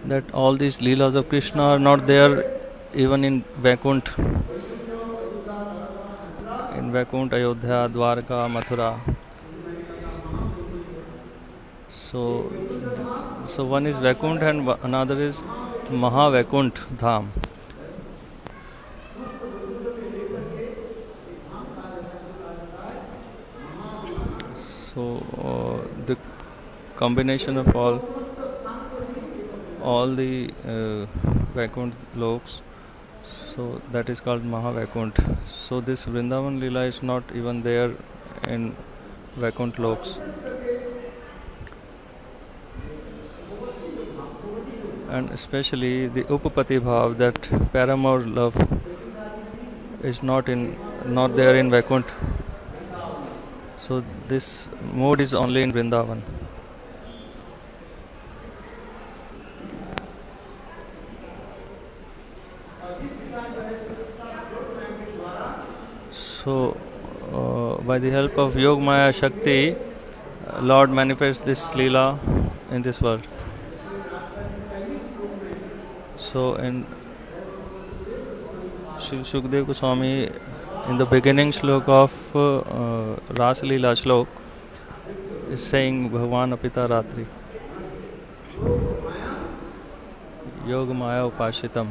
that all these Leelas of Krishna are not there even in Vaikuntha, Ayodhya, Dwarka, Mathura. So, so one is Vaikuntha and another is Maha-Vaikuntha Dham. So the combination of all the Vaikuntha loks, so that is called Maha-Vaikuntha. So this Vrindavan Leela is not even there in Vaikuntha loks. And especially the Upapati Bhav, that Paramour love, is not there in Vaikuntha. So this mode is only in Vrindavan. So by the help of Yogamaya Shakti, Lord manifests this Leela in this world. So in Shukdev Goswami, in the beginning slok of rasa-lila slok, is saying Bhagavan apita ratri Yogamaya upashitam.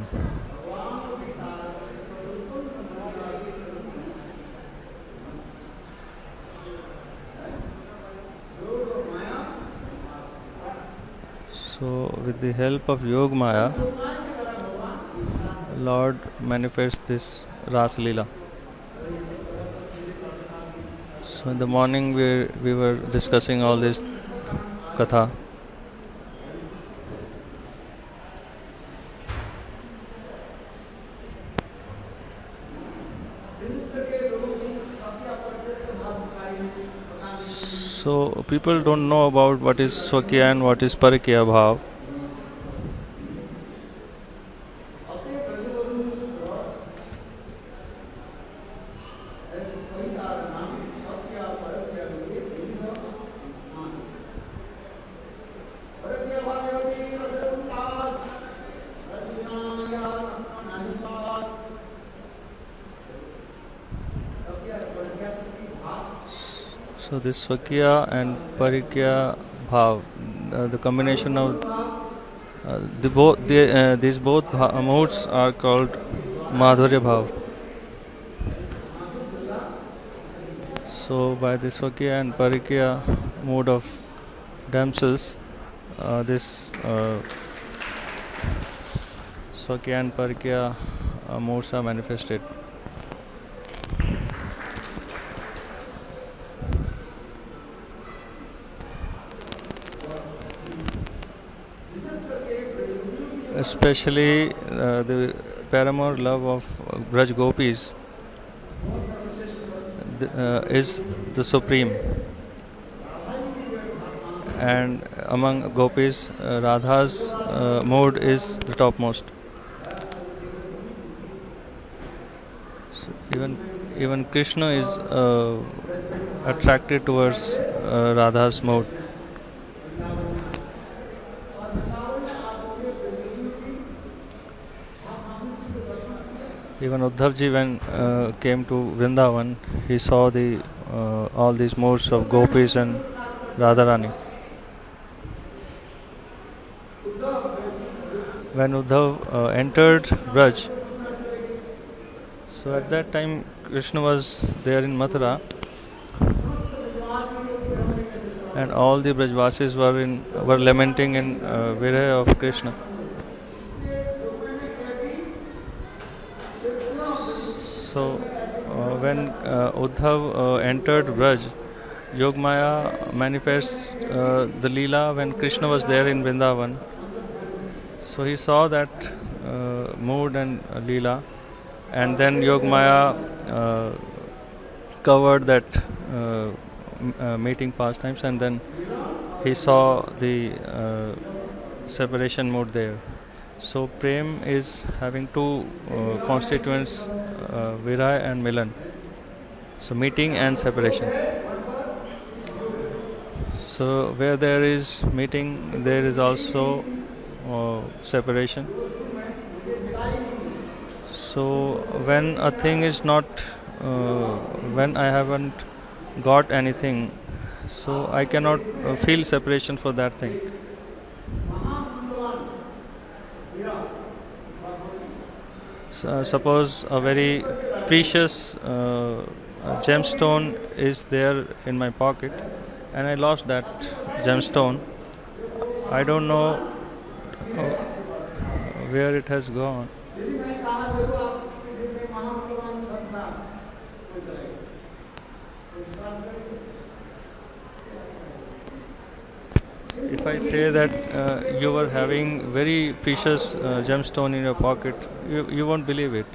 So with the help of Yogamaya, Lord manifests this rasa-lila. So in the morning we were discussing all this katha. So people don't know about what is Swakya and what is Parakya Bhav. So this Swakya and Parikya Bhav, the combination of these both moods are called Madhurya Bhav. So by the Swakya and Parikya mood of damsels, this Swakya and Parikya moods are manifested. Especially the Paramour love of Vraj Gopis is the supreme, and among Gopis, Radha's mood is the topmost. So even Krishna is attracted towards Radha's mood. Even Uddhavji, when came to Vrindavan, he saw all these modes of Gopis and Radharani. When Uddhav entered Vraj, so at that time Krishna was there in Mathura, and all the Vrajavasis were lamenting in Viraya of Krishna. So when Uddhav entered Vraj, Yogamaya manifests the Leela when Krishna was there in Vrindavan. So he saw that mood and Leela, and then Yogamaya covered that meeting pastimes, and then he saw the separation mood there. So Prem is having two constituents, Viray and Milan. So meeting and separation. So where there is meeting, there is also separation. So when a thing is not, when I haven't got anything, so I cannot feel separation for that thing. Suppose a very precious gemstone is there in my pocket and I lost that gemstone. I don't know where it has gone. If I say that you were having very precious gemstone in your pocket, you won't believe it.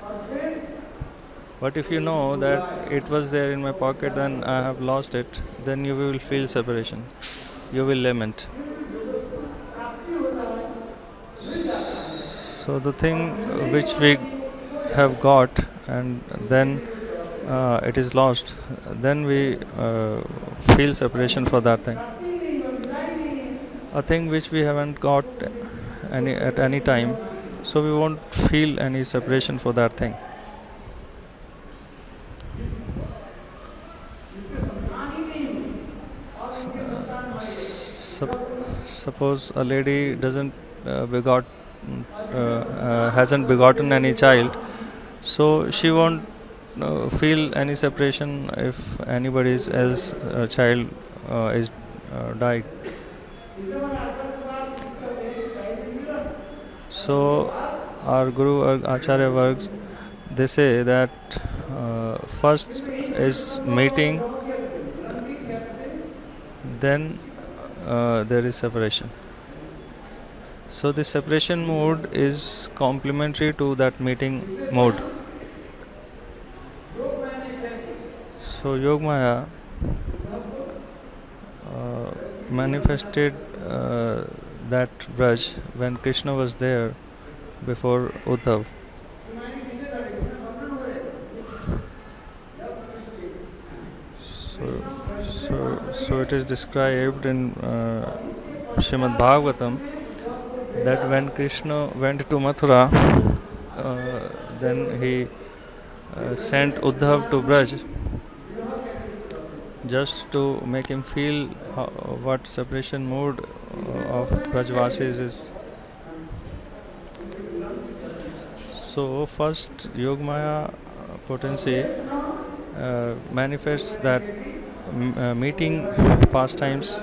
But if you know that it was there in my pocket and I have lost it, then you will feel separation. You will lament. So the thing which we have got and then it is lost, then we feel separation for that thing. A thing which we haven't got at any time, so we won't feel any separation for that thing. Suppose a lady doesn't hasn't begotten any child, so she won't feel any separation if anybody else child is died. So our Guru or Acharya works, they say that first is meeting, then there is separation. So the separation mode is complementary to that meeting mode. So Yogamaya manifested that Vraj when Krishna was there before Uddhava. So it is described in Srimad Bhagavatam that when Krishna went to Mathura, then he sent Uddhava to Vraj just to make him feel what separation mode of Vrajavasis is. So first Yogamaya potency manifests that meeting pastimes,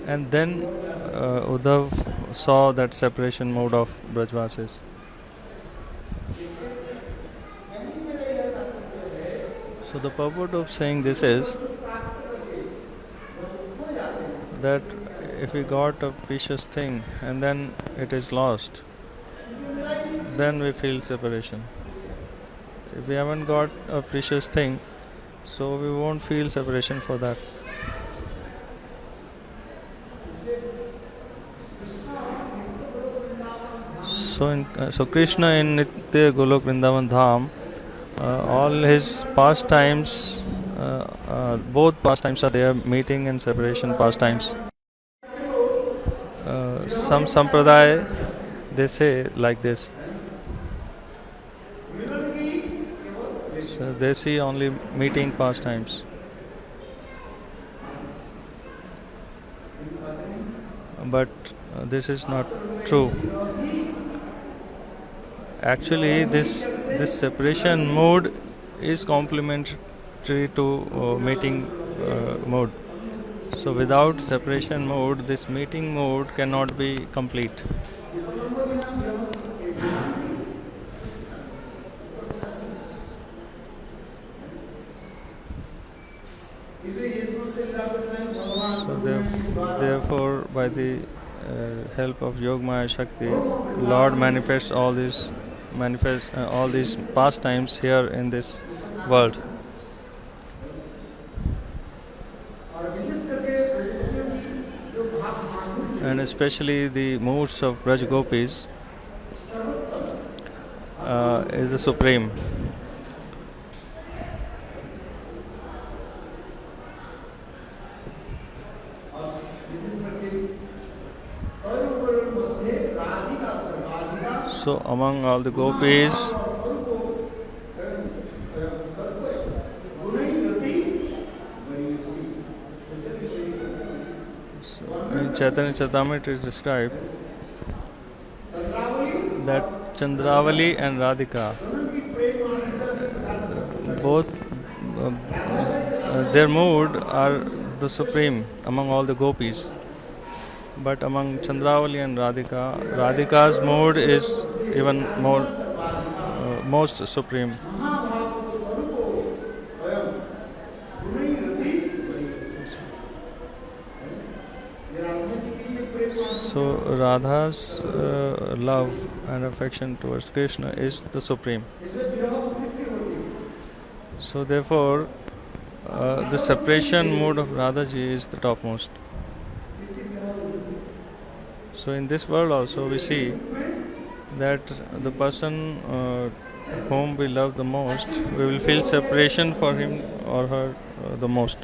and then Uddhava saw that separation mode of Vrajavasis. So the purport of saying this is that if we got a precious thing and then it is lost, then we feel separation. If we haven't got a precious thing, so we won't feel separation for that. So Krishna in nitya Goloka Vrindavana Dham, all his pastimes, both pastimes are there, meeting and separation pastimes. Some sampradaya, they say like this. So they see only meeting pastimes. But this is not true. Actually, this separation mode is complementary to meeting mode. So without separation mode, this meeting mode cannot be complete. So therefore, by the help of Yogamaya Shakti, Lord manifests all these pastimes here in this world. And especially the moods of Braj Gopis is the supreme. So among all the gopis, in Chaitanya Charitamrita it is described that Chandravali and Radhika, both their mood are the supreme among all the gopis. But among Chandravali and Radhika, Radhika's mood is even more most supreme. So Radha's love and affection towards Krishna is the supreme. So therefore, the separation mood of Radhaji is the topmost. So in this world also we see that the person whom we love the most, we will feel separation for him or her the most.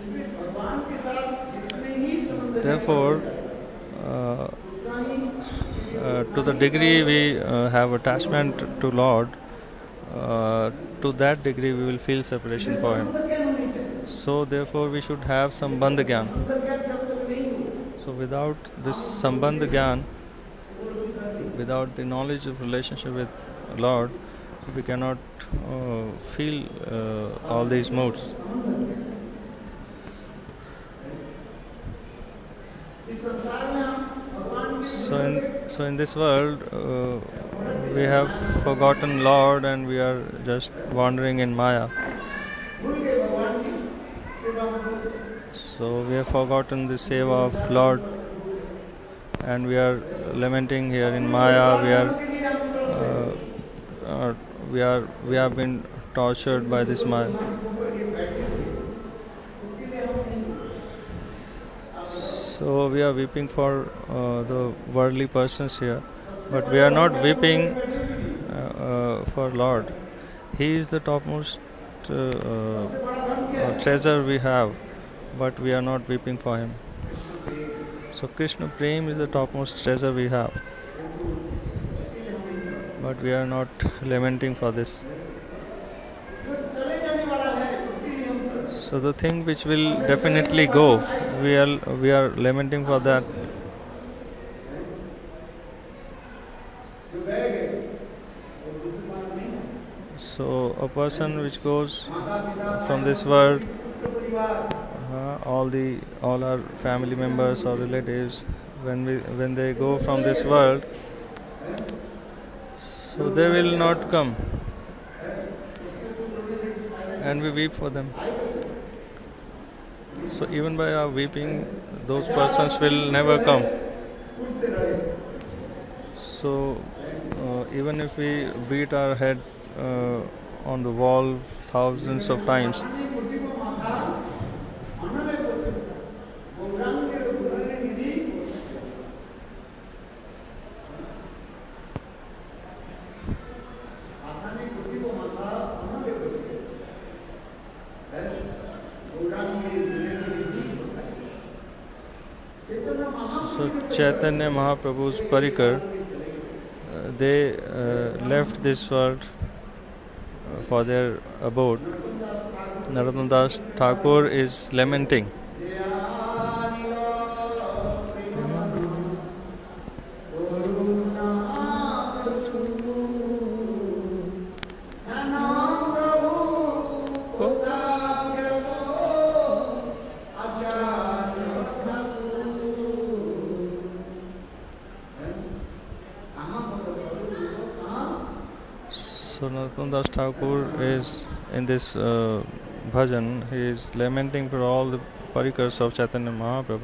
Therefore, to the degree we have attachment to Lord, to that degree we will feel separation for him. So therefore we should have sambandha gyan. So without this sambandha gyan, without the knowledge of relationship with Lord, we cannot feel all these moods. So in this world, we have forgotten Lord and we are just wandering in Maya. So we have forgotten the seva of Lord and we are lamenting here in Maya. We have been tortured by this Maya. So we are weeping for the worldly persons here, but we are not weeping for Lord. He is the topmost treasure we have, but we are not weeping for him. So Krishna Prem is the topmost treasure we have, but we are not lamenting for this. So the thing which will definitely go, we are lamenting for that. So a person which goes from this world, all our family members or relatives, when they go from this world, so they will not come, and we weep for them. So even by our weeping, those persons will never come. So even if we beat our head on the wall thousands of times, so Chaitanya Mahaprabhu's Parikar, they left this world for their abode. Narottam Das Thakur is lamenting. So Narottam Das Thakur is in this bhajan, he is lamenting for all the parikars of Chaitanya Mahaprabhu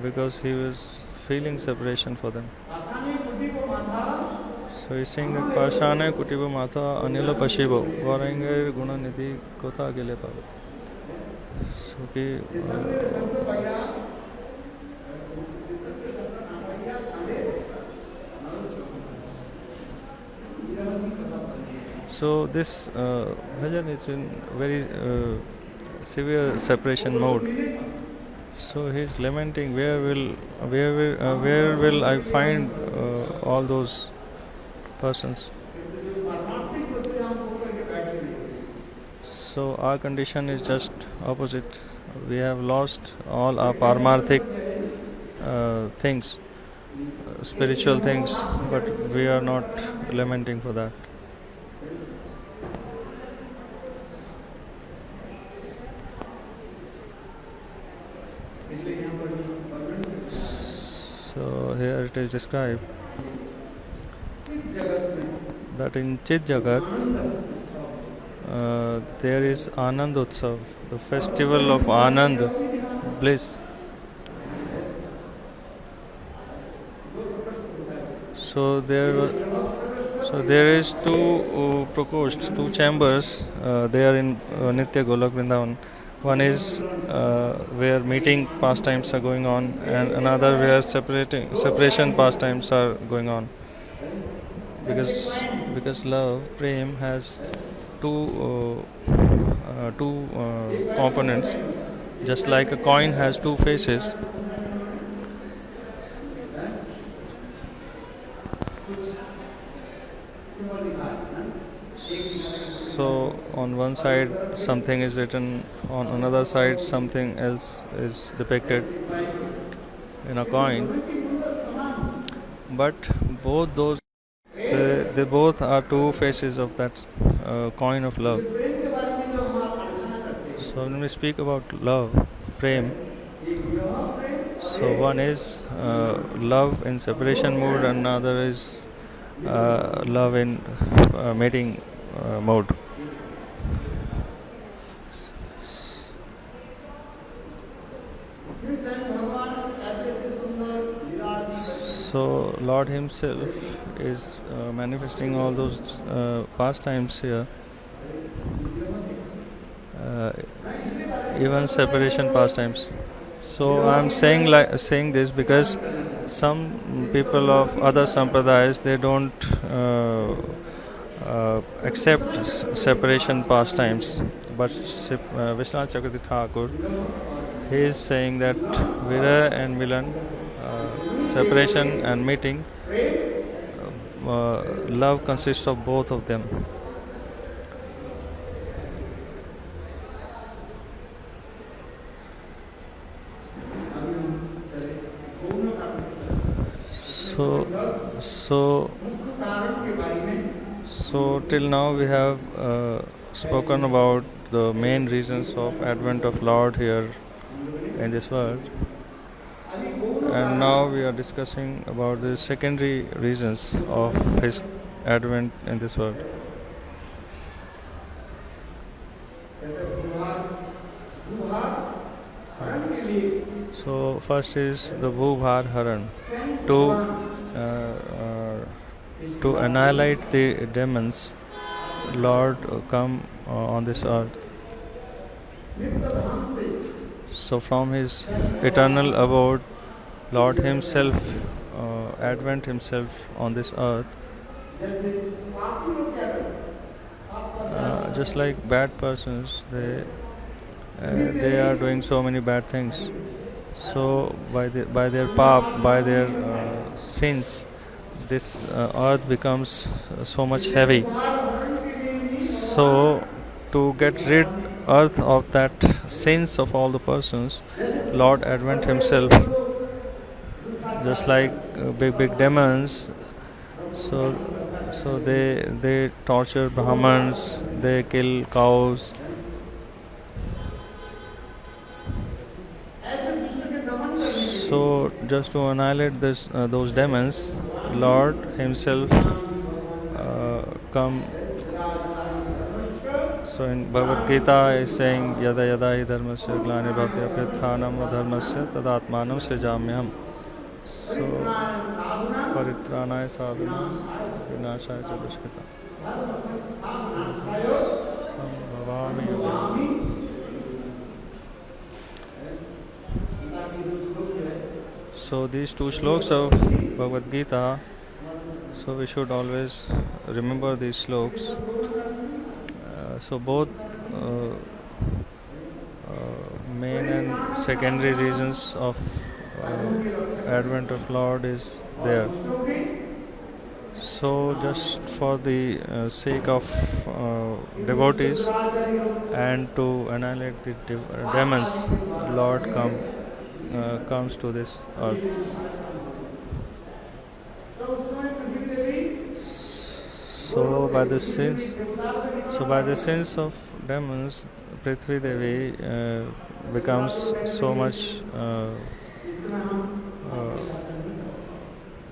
because he was feeling separation for them. So he is saying that Pashane Kutiba Matha Anila Pashibo Varangar Guna Nidhi Kota Gile Pavo. So ki so this bhajan is in very severe separation mode. So he is lamenting, where will I find all those persons. So our condition is just opposite. We have lost all our paramarthic things, spiritual things, but we are not lamenting for that. So here it is described that in Chit Jagat there is Anand Utsav, the festival of Anand, bliss. So there is two procosts, two chambers there in Nitya Goloka Vrindavana. One is where meeting pastimes are going on, and another where separation pastimes are going on. Because love, prem, has two components. Just like a coin has two faces, so on one side something is written, on another side something else is depicted in a coin, but both those, they both are two faces of that coin of love. So when we speak about love, prem, so one is love in separation mode, and another is love in mating mode. So Lord Himself is manifesting all those pastimes here, even separation pastimes. So I am saying this because some people of other sampradayas, they don't accept separation pastimes, but Vishwanath Chakravarti Thakur, he is saying that Vira and Milan, separation and meeting, love consists of both of them. So till now we have spoken about the main reasons of advent of Lord here in this world, and now we are discussing about the secondary reasons of His advent in this world. So first is the Bhubhar Haran, to annihilate the demons. Lord come on this earth. So from His eternal abode, Lord Himself, advent Himself on this earth. Just like bad persons, they are doing so many bad things. So by their pap, by their sins, this earth becomes so much heavy. So to get rid earth of that sins of all the persons, Lord advent Himself. Just like big demons, so they torture Brahmins, they kill cows. So just to annihilate those demons, Lord Himself come. So in Bhagavad Gita is saying, Yada yada hi dharmasya glani bhavati aprithanam adharmasya tadatmanam srijamyaham. So paritranaya sadhanam vinashaya ca dushkrita sambhavami yoga. So these two shlokas of Bhagavad Gita, so we should always remember these shlokas. So both main and secondary reasons of advent of Lord is there. So, just for the sake of devotees and to annihilate the demons, Lord comes to this earth. So by the sins of demons, Prithvi Devi becomes so much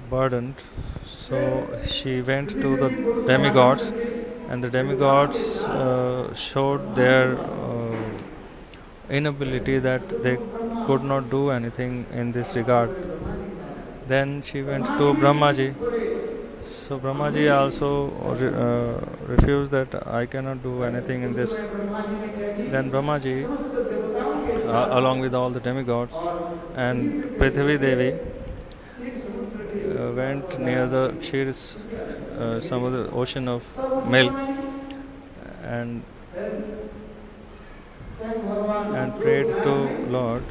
burdened. So she went to the demigods, and the demigods showed their inability that they could not do anything in this regard. Then she went to Brahmaji. So Brahmaji also refused that I cannot do anything in this. Then Brahmaji, along with all the demigods and Prithvi Devi, went near the some of the ocean of milk, and prayed to Lord.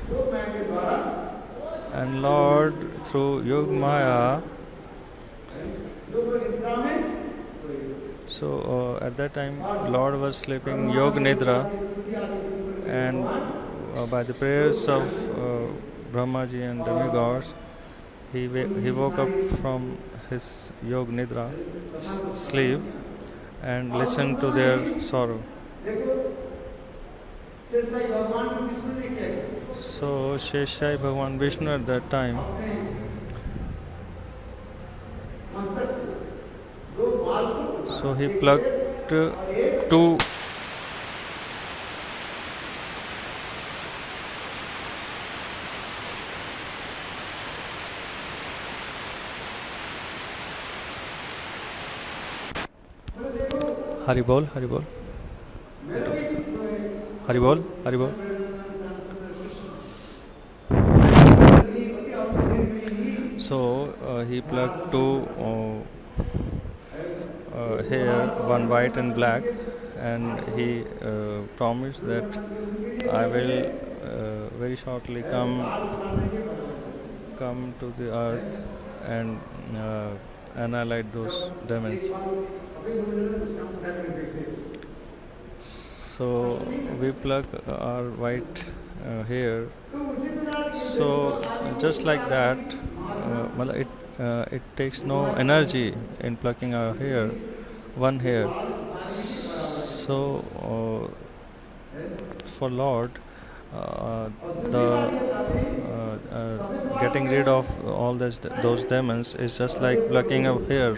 And Lord, through Yogamaya, so at that time Lord was sleeping Yoga Nidra, and by the prayers of Brahmaji and demigods, he woke up from his Yoga Nidra sleep and listened to their sorrow. So Sheshai Bhagavan Vishnu at that time so he plucked two Haribol, Haribol, Haribol, Haribol. So he plucked two hair, one white and black, and he promised that I will very shortly come to the earth and annihilate those demons. So we pluck our white hair. So just like that, it takes no energy in plucking our hair, one hair. So for Lord, the getting rid of all those demons is just like plucking a hair.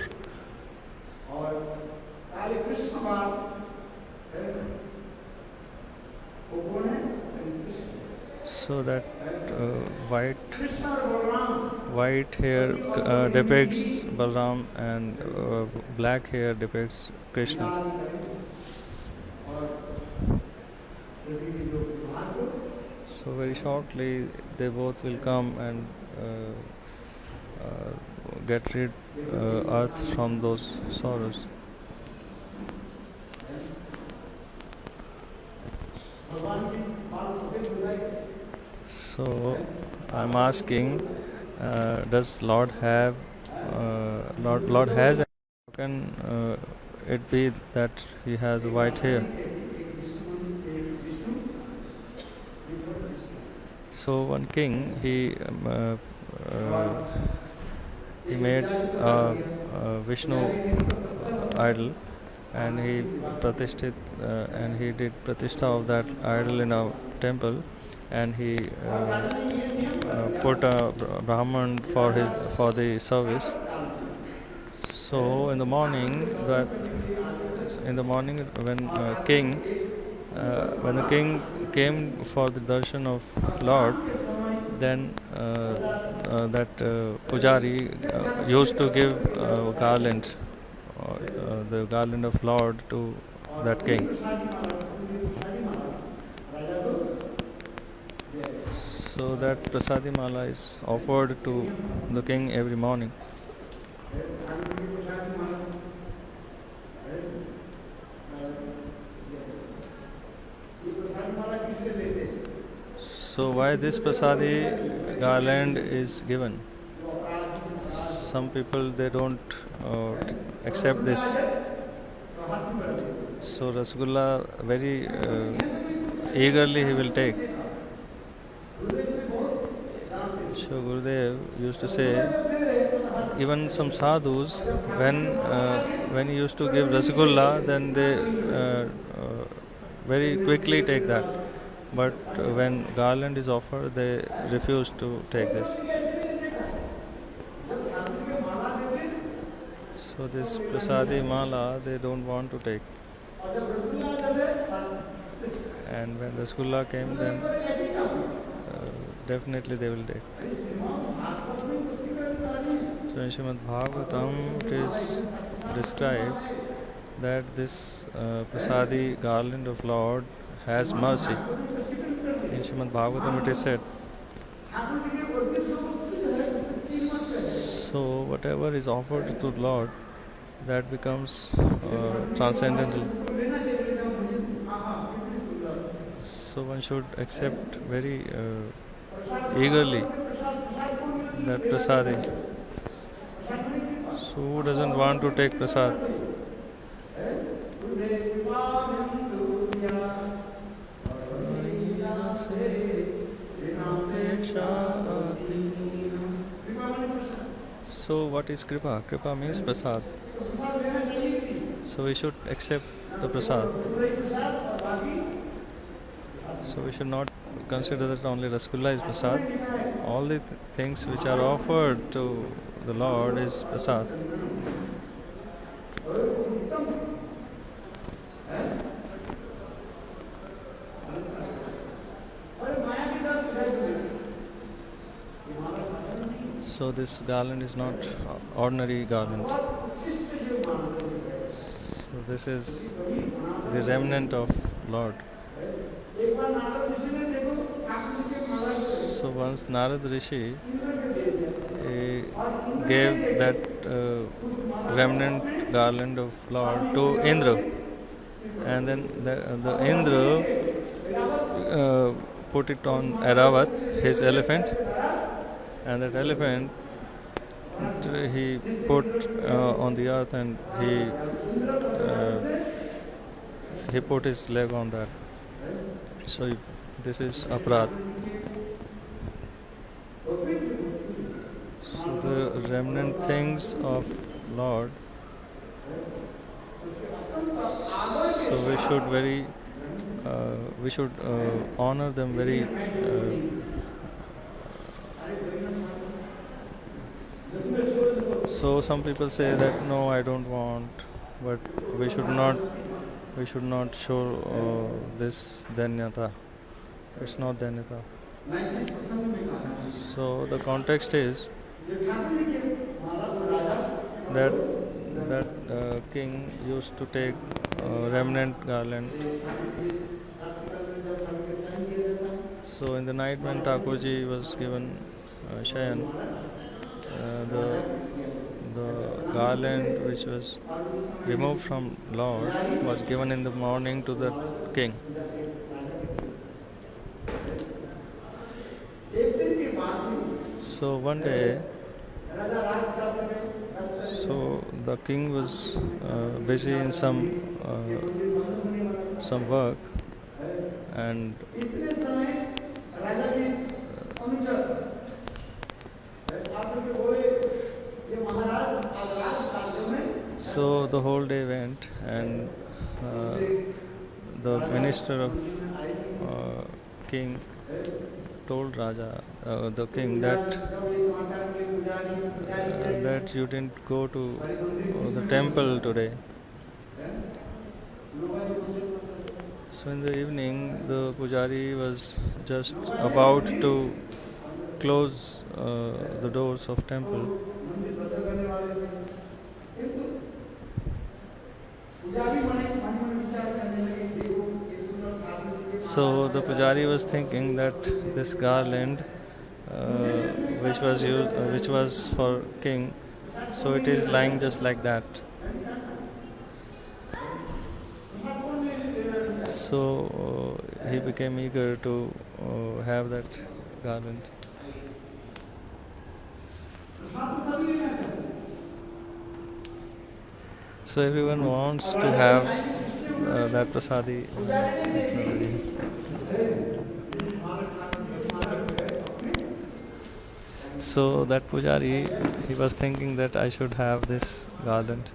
So that white hair depicts Balaram, and black hair depicts Krishna. So very shortly they both will come and get rid earth from those sorrows. So I'm asking, does Lord have Lord has? How can it be that he has white hair? So one king, he made a Vishnu idol, and he did pratishtha of that idol in a temple, and he put a Brahman for the service. So in the morning when the king came for the darshan of Lord, then that pujari used to give garland, the garland of Lord, to that king. So that prasadi mala is offered to the king every morning. So why this prasadi garland is given? some people they don't accept this. So Rasgulla very eagerly he will take. So Gurudev used to say, even some sadhus, when he used to give rasgulla, then they very quickly take that. But when garland is offered, they refuse to take this. So this prasadi mala, they don't want to take. And when rasgulla came, then definitely they will take. So in Srimad Bhagavatam it is described that this prasadi garland of Lord has mercy. In Srimad Bhagavatam it is said. So whatever is offered to Lord, that becomes transcendental. So one should accept very eagerly that prasadi. So who doesn't want to take prasad? So what is kripa? Kripa means prasad. So we should accept the prasad. So we should not consider that only rasgulla is prasad. All the things which are offered to the Lord is prasad. So this garland is not ordinary garland. So this is the remnant of Lord. So once Narad Rishi gave that remnant garland of Lord to Indra, and then the Indra put it on Aravat, his elephant, and that elephant he put on the earth, and he put his leg on that. So this is aparadh. So the remnant things of Lord, so we should honor them very so some people say that no, I don't want, but we should not show this danyata. It's not danyata. So the context is that king used to take remnant garland. So in the night when Thakuraji was given shayan, the garland which was removed from Lord was given in the morning to the king. So one day, so the king was busy in some work, and so the whole day went, and the minister of king told the king that you didn't go to the temple today. So in the evening, the pujari was just about to close the doors of temple. So the pujari was thinking that this garland, which was for king, so it is lying just like that. So he became eager to have that garland. So everyone wants to have that prasadi. So that pujari, he was thinking that I should have this garland.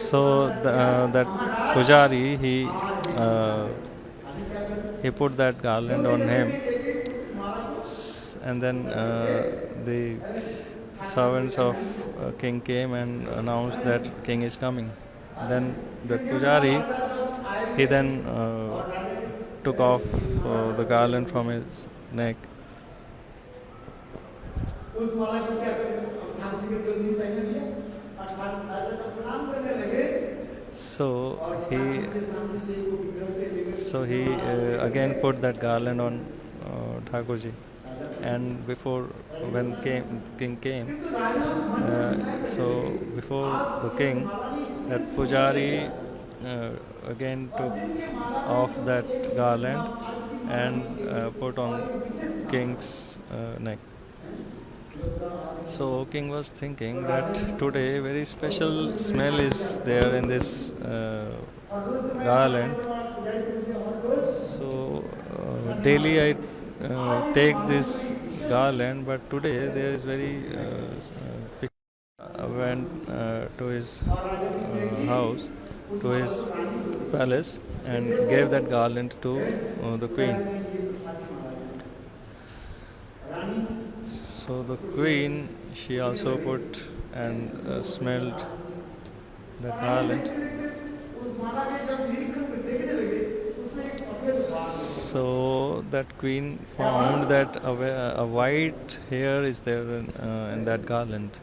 So, that pujari, he put that garland on him, and then the servants of king came and announced that king is coming. Then the pujari, he then took off the garland from his neck. So he again put that garland on Thakuraji, and when king came, so before the king, that pujari again took off that garland and put on king's neck. So king was thinking that today very special smell is there in this garland. So daily I take this garland, but today there is very went to his house, to his palace, and gave that garland to the queen. So the queen, she also put and smelled the garland. So that queen found that a white hair is there in that garland.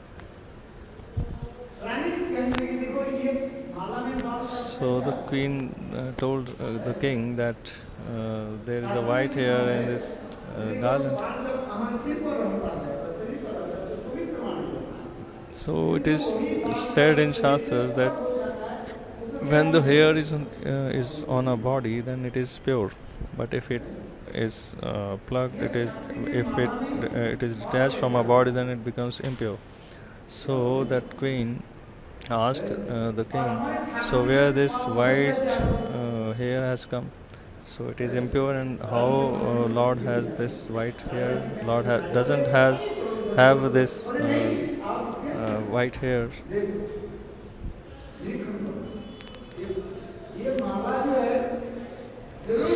So the queen told the king that there is a white hair in this garland. So it is said in Shastras that when the hair is on a body, then it is pure. But if it is plucked, it is detached from a body, then it becomes impure. So that queen asked the king, so where this white hair has come? So it is impure, and how Lord has this white hair? Lord doesn't have this white hair.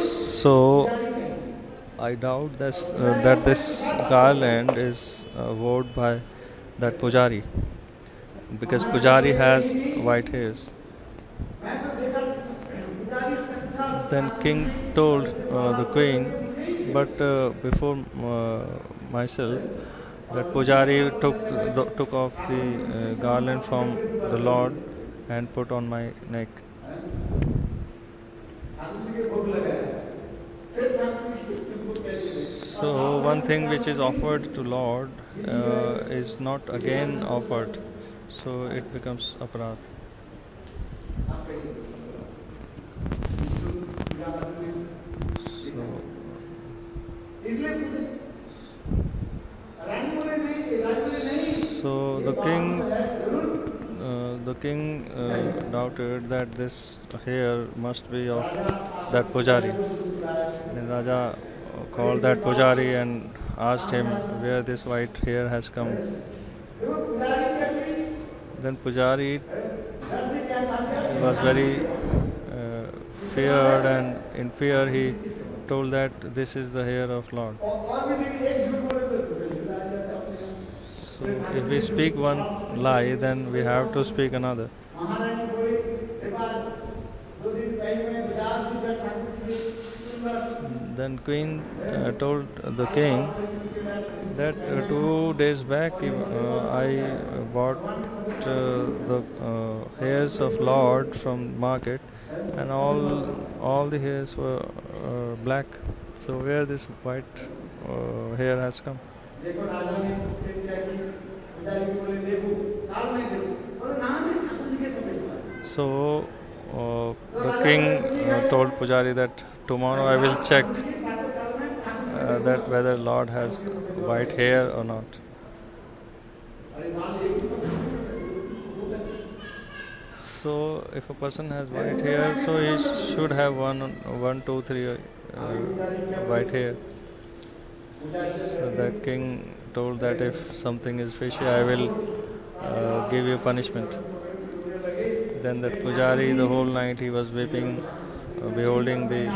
So I doubt that this garland is worn by that pujari, because pujari has white hairs. Then king told the queen, but before myself, that pujari took off the garland from the Lord and put on my neck. So one thing which is offered to Lord is not again offered, so it becomes aparadh. So the king doubted that this hair must be of that pujari. Then Raja called that pujari and asked him where this white hair has come. Then pujari was very feared, and in fear he told that this is the hair of Lord. So if we speak one lie, then we have to speak another. Then queen told the king that 2 days back I bought the hairs of Lord from market, and all the hairs were black. So where this white hair has come? So the king told Pujari that tomorrow I will check that whether Lord has white hair or not. So if a person has white hair, so he should have one, two, three white hair. So the king told that if something is fishy, I will give you punishment. Then that Pujari, the whole night he was weeping, beholding the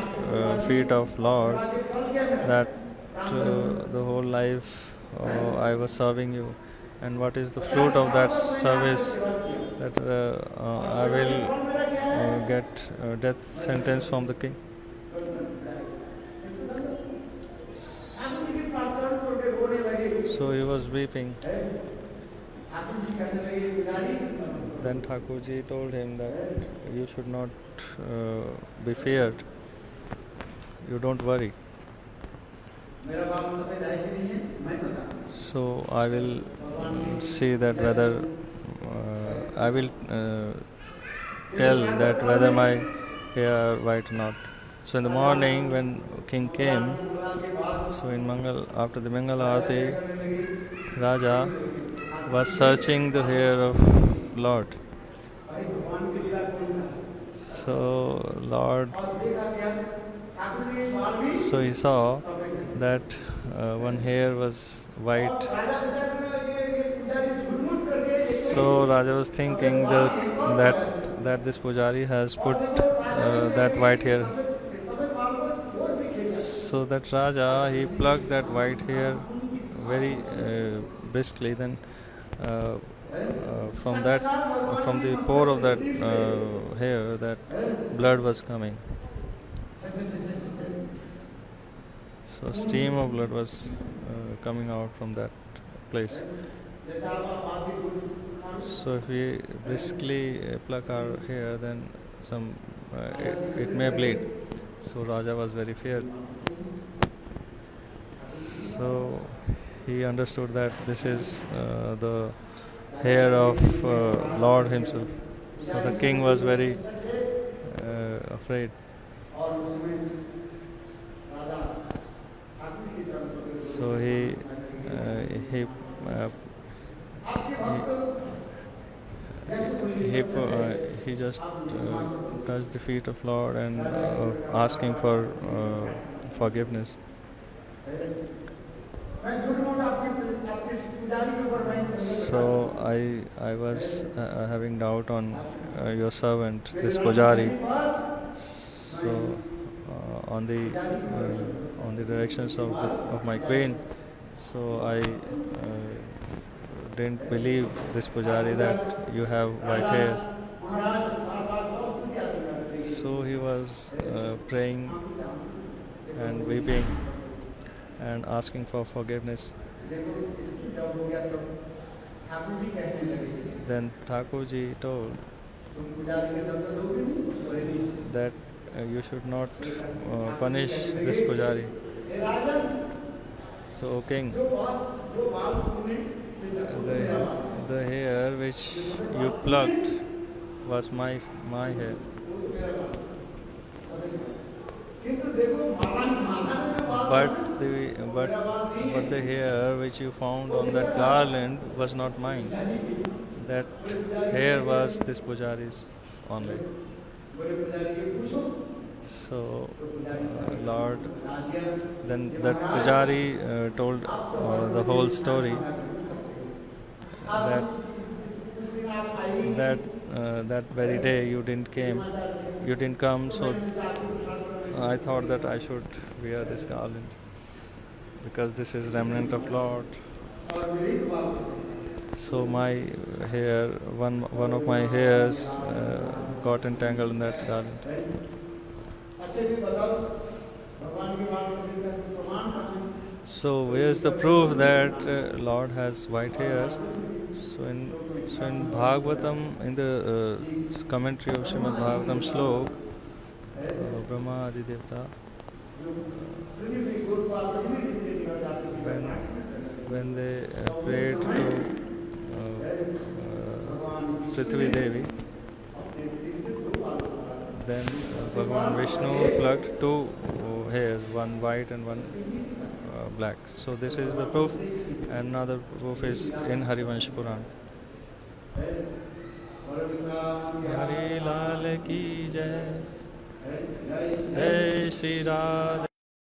feet of Lord, that the whole life I was serving you, and what is the fruit of that service? That I will get death sentence from the king. So he was weeping. Then Thakurji told him that you should not be feared. You don't worry. So I will see that whether I will tell that whether my hair are white or not. So in the morning when king came, so in after the Mangal Aarti, Raja was searching the hair of Lord. So Lord, so he saw that one hair was white. So Raja was thinking that this Pujari has put that white hair. So that Raja, he plucked that white hair very briskly. Then from the pore of that hair, that blood was coming. So stream of blood was coming out from that place. So if we briskly pluck our hair, then it may bleed. So Raja was very feared. So he understood that this is the hair of Lord himself. So the king was very afraid. So he just touched the feet of Lord and asking for forgiveness. So I was having doubt on your servant, this Pujari. So on the directions of my queen. So I didn't believe this Pujari that you have white hairs. So he was praying and weeping and asking for forgiveness. Then Thakurji told that you should not punish this Pujari. So, O king, the hair which you plucked was my hair. But the hair which you found on that garland was not mine. That hair was this Pujari's only. So Lord, then that Pujari told the whole story, that very day you didn't come, so I thought that I should wear this garland because this is remnant of Lord. So my hair, one of my hairs got entangled in that garland. So where's the proof that Lord has white hair? So in Bhagavatam, in the commentary of Srimad Bhagavatam Slok, Brahma Adi Devata, when when they prayed to Prithvi Devi, then Bhagavan Vishnu plucked two hairs, one white and one black. So this is the proof, and another proof is in Harivansh Puran. Hari Lal ki jai, Jai Shri Radha.